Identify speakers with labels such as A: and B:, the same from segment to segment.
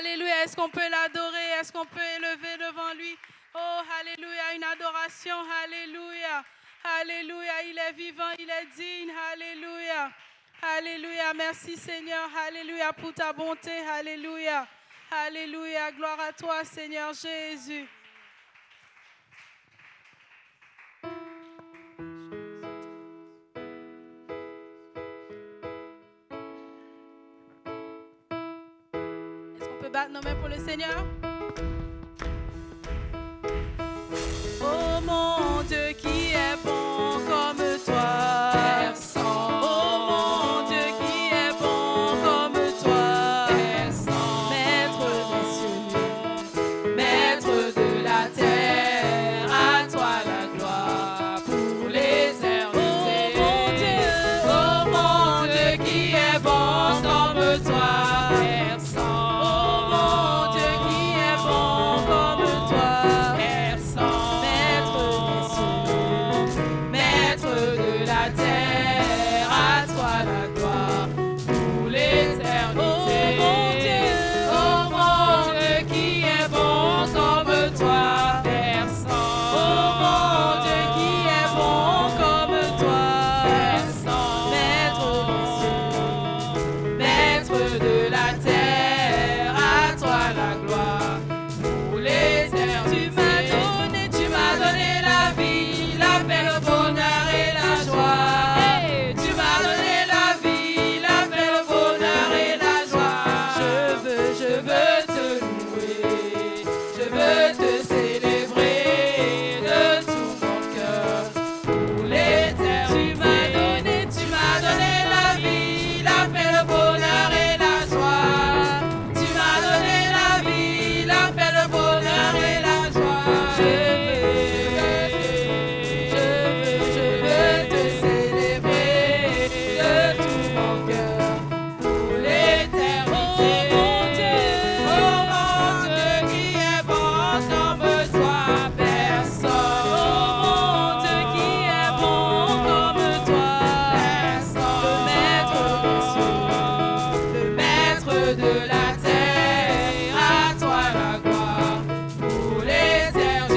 A: Alléluia. Est-ce qu'on peut l'adorer? Est-ce qu'on peut élever devant lui? Oh, alléluia, une adoration. Alléluia. Alléluia, il est vivant, il est digne. Alléluia. Alléluia, merci Seigneur. Alléluia pour ta bonté. Alléluia. Alléluia, gloire à toi Seigneur Jésus. Est-ce qu'on peut battre nos mains pour le Seigneur? Oh mon Dieu qui est bon comme toi.
B: Personne.
A: Oh mon Dieu qui est bon comme toi.
B: Personne.
A: Maître des cieux,
B: Maître de la terre, à toi la gloire pour l'éternité.
A: Oh mon Dieu
B: qui est bon comme toi. Personne.
A: Oh mon Dieu qui est bon comme toi.
B: Personne.
A: Maître
B: Maître
A: des cieux,
B: de la terre, à toi la gloire pour l'éternité.
A: Oh mon
B: Dieu qui est bon comme toi. Personne.
A: oh mon Dieu qui est bon comme toi.
B: Personne. Maître de la terre, à toi la gloire pour l'éternité. Tu m'as donné la vie, la paix, le bonheur et la joie. Tu m'as donné la vie, la paix, le bonheur et la joie. Je veux te louer, je veux te célébrer de tout mon cœur pour l'éternité. Tu m'as donné la vie, la paix, le bonheur et la joie. Tu m'as donné la vie, la paix, le bonheur et la joie. Je veux te célébrer de tout mon cœur pour l'éternité. Oh mon Dieu qui est bon comme toi, personne.
A: Oh mon Dieu qui est bon comme toi.
B: Le maître de la terre, à toi la gloire pour l'éternité.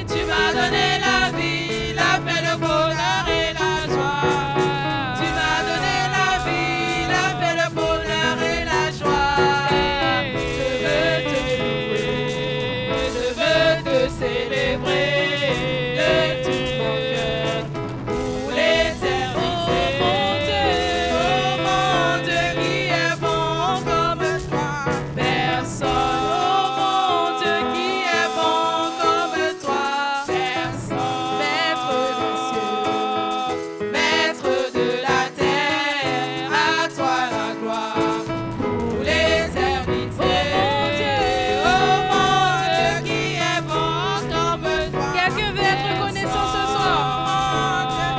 B: Tu m'as donné la vie, la paix, le bonheur et la joie. Tu m'as donné la vie, la paix, le bonheur et la joie. Je veux te louer, je veux te célébrer de tout mon cœur pour l'éternité. Oh mon Dieu qui est bon comme toi. Personne.
A: Oh mon Dieu qui est bon comme toi.
B: Personne.
A: Maître des cieux,
B: Maître de la terre, à toi la gloire pour l'éternité. Oh mon Dieu qui est bon comme toi.
A: quelqu'un veut être reconnaissant ce soir.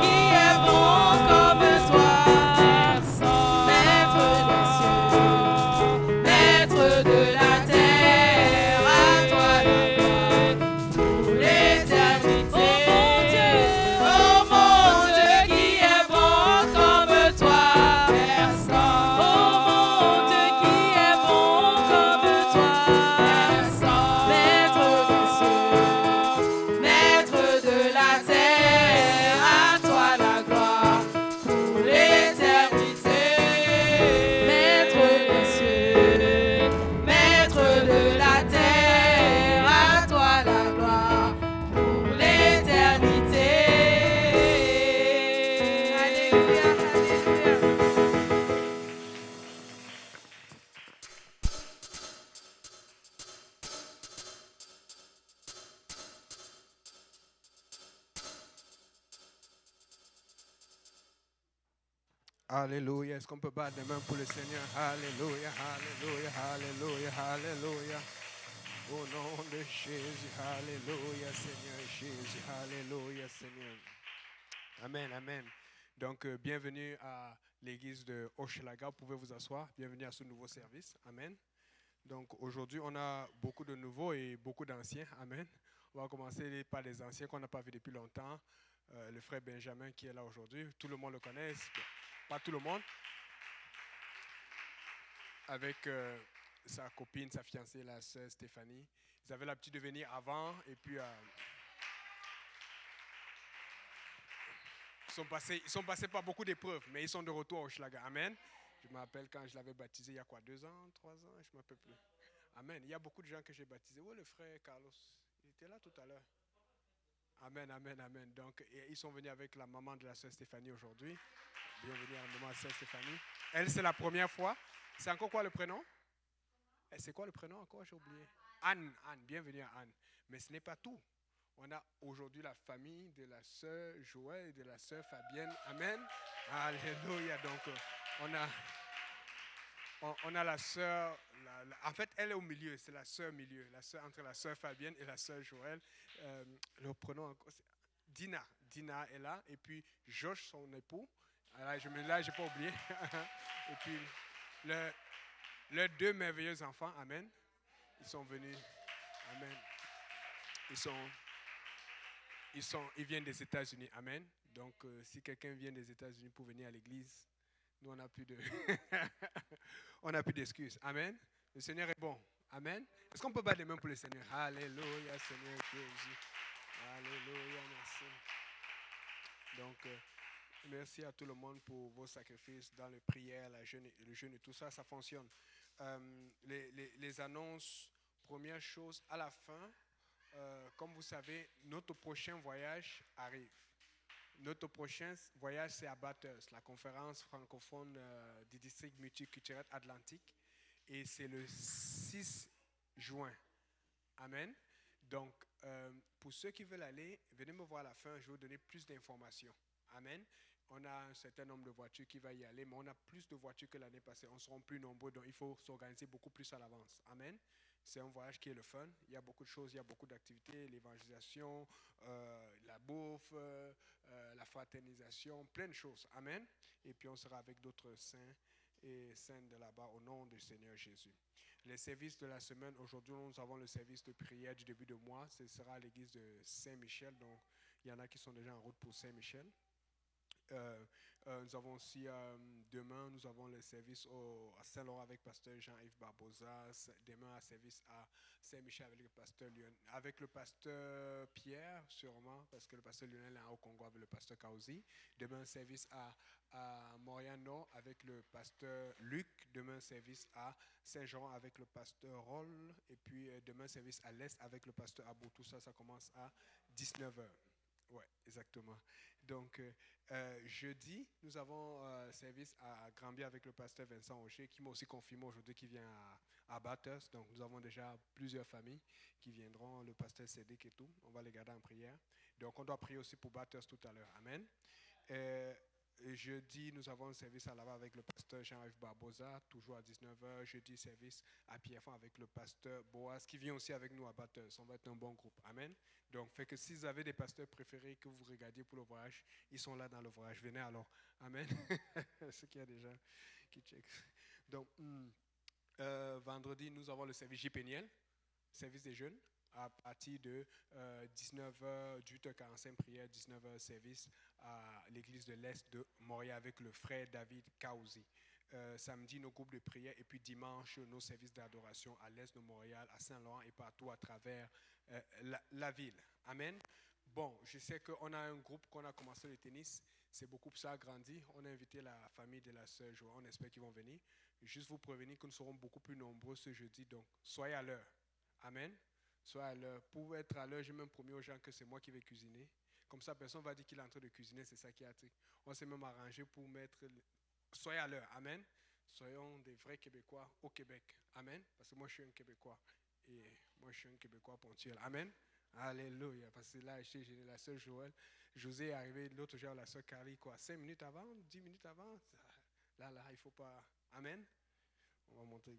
B: Qui est bon comme toi. Maître de la terre, à toi la gloire pour l'éternité. Oh mon Dieu qui est bon comme toi.
A: Oh mon Dieu qui est bon comme toi.
B: Maître de la terre, à toi la gloire pour l'éternité.
A: Maître des cieux,
B: Maître de la terre, à toi la gloire pour l'éternité.
A: Alléluia, alléluia.
C: Alléluia. Est-ce qu'on peut battre les mains pour le Seigneur? Alléluia, alléluia, alléluia, alléluia. Au nom de Jésus, alléluia, Seigneur Jésus, alléluia, Seigneur. Amen, amen. Donc, bienvenue à l'église de Hochelaga. Vous pouvez vous asseoir. Bienvenue à ce nouveau service. Amen. Donc, aujourd'hui, on a beaucoup de nouveaux et beaucoup d'anciens. Amen. On va commencer par les anciens qu'on n'a pas vus depuis longtemps. Le frère Benjamin qui est là aujourd'hui. Tout le monde le connaît. Pas tout le monde. Avec sa copine, sa fiancée, la sœur Stéphanie. Ils avaient l'habitude de venir avant et puis ils sont passés par beaucoup d'épreuves, mais ils sont de retour au Schlager. Amen. Je me rappelle quand je l'avais baptisé il y a quoi, 2 ans, 3 ans, je ne me rappelle plus. Amen. Il y a beaucoup de gens que j'ai baptisés. Où est le frère Carlos? Il était là tout à l'heure. Amen, amen, amen. Donc, ils sont venus avec la maman de la sœur Stéphanie aujourd'hui. Bienvenue à la maman de la sœur Stéphanie. Elle, c'est la première fois. C'est encore quoi le prénom? C'est quoi le prénom encore? J'ai oublié. Anne, Anne. Bienvenue à Anne. Mais ce n'est pas tout. On a aujourd'hui la famille de la sœur Joël et de la sœur Fabienne. Amen. Alléluia. Donc, on a la sœur, en fait, elle est au milieu, c'est la sœur milieu, la sœur entre la sœur Fabienne et la sœur Joël. Le prénom encore, Dina. Dina est là, et puis Josh, son époux. Là, je n'ai pas oublié. Et puis, leurs 2 merveilleux enfants, amen. Ils sont venus, amen. Ils viennent des États-Unis, amen. Donc, si quelqu'un vient des États-Unis pour venir à l'église, nous, on n'a plus d'excuses. Amen. Le Seigneur est bon. Amen. Est-ce qu'on peut battre les mains pour le Seigneur? Alléluia, Seigneur Jésus. Alléluia, merci. Donc, merci à tout le monde pour vos sacrifices dans les prières, le jeûne et tout ça, ça fonctionne. Les annonces, première chose, à la fin, comme vous savez, notre prochain voyage arrive. Notre prochain voyage, c'est à Bathurst, la conférence francophone du district multiculturel atlantique. Et c'est le 6 juin. Amen. Donc, pour ceux qui veulent aller, venez me voir à la fin, je vais vous donner plus d'informations. Amen. On a un certain nombre de voitures qui vont y aller, mais on a plus de voitures que l'année passée. On sera plus nombreux, donc il faut s'organiser beaucoup plus à l'avance. Amen. C'est un voyage qui est le fun. Il y a beaucoup de choses, il y a beaucoup d'activités, l'évangélisation, la bouffe, la fraternisation, plein de choses. Amen. Et puis on sera avec d'autres saints et saintes de là-bas au nom du Seigneur Jésus. Les services de la semaine, aujourd'hui nous avons le service de prière du début de mois. Ce sera à l'église de Saint-Michel. Donc il y en a qui sont déjà en route pour Saint-Michel. Nous avons aussi demain, nous avons le service à Saint-Laurent avec pasteur Jean-Yves Barbosa. Demain, un service à Saint-Michel avec le pasteur Pierre, sûrement, parce que le pasteur Lionel est au Congo avec le pasteur Kaozi. Demain, un service à Montréal-Nord avec le pasteur Luc. Demain, un service à Saint-Jean avec le pasteur Roll. Et puis demain, un service à l'Est avec le pasteur Abou. Tout ça, ça commence à 19h. Oui, exactement. Donc, jeudi, nous avons service à Granby avec le pasteur Vincent Auger, qui m'a aussi confirmé aujourd'hui qu'il vient à Bathurst. Donc, nous avons déjà plusieurs familles qui viendront, le pasteur Cédric et tout. On va les garder en prière. Donc, on doit prier aussi pour Bathurst tout à l'heure. Amen. Jeudi, nous avons un service à Laval avec le pasteur Jean-Yves Barbosa, toujours à 19h. Jeudi, service à Pierrefonds avec le pasteur Boaz, qui vient aussi avec nous à Bathurst. On va être un bon groupe. Amen. Donc, fait que si vous avez des pasteurs préférés que vous regardiez pour le voyage, ils sont là dans le voyage. Venez alors. Amen. Ceux qui a déjà qui check. Donc, vendredi, nous avons le service JPNL, service des jeunes. À partir de 19h, 18h45 prière, 19h service à l'église de l'Est de Montréal avec le frère David Kaouzi. Samedi, nos groupes de prière et puis dimanche, nos services d'adoration à l'Est de Montréal, à Saint-Laurent et partout à travers la ville. Amen. Bon, je sais qu'on a un groupe qu'on a commencé le tennis. C'est beaucoup ça a grandi. On a invité la famille de la sœur Joël. On espère qu'ils vont venir. Juste vous prévenir que nous serons beaucoup plus nombreux ce jeudi. Donc, soyez à l'heure. Amen. Soyez à l'heure. Pour être à l'heure, j'ai même promis aux gens que c'est moi qui vais cuisiner. Comme ça, personne ne va dire qu'il est en train de cuisiner. C'est ça qui est truc. On s'est même arrangé pour mettre... Soyez à l'heure. Amen. Soyons des vrais Québécois au Québec. Amen. Parce que moi, je suis un Québécois. Et moi, je suis un Québécois ponctuel. Amen. Alléluia. Parce que là, j'ai la sœur Joël. José est arrivé l'autre jour, la sœur Carrie, quoi, 5 minutes avant, 10 minutes avant. Là, il ne faut pas. Amen. On va montrer.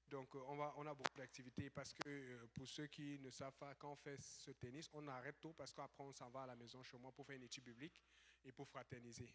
C: Donc, on a beaucoup d'activités parce que pour ceux qui ne savent pas, quand on fait ce tennis, on arrête tôt parce qu'après, on s'en va à la maison chez moi pour faire une étude biblique et pour fraterniser.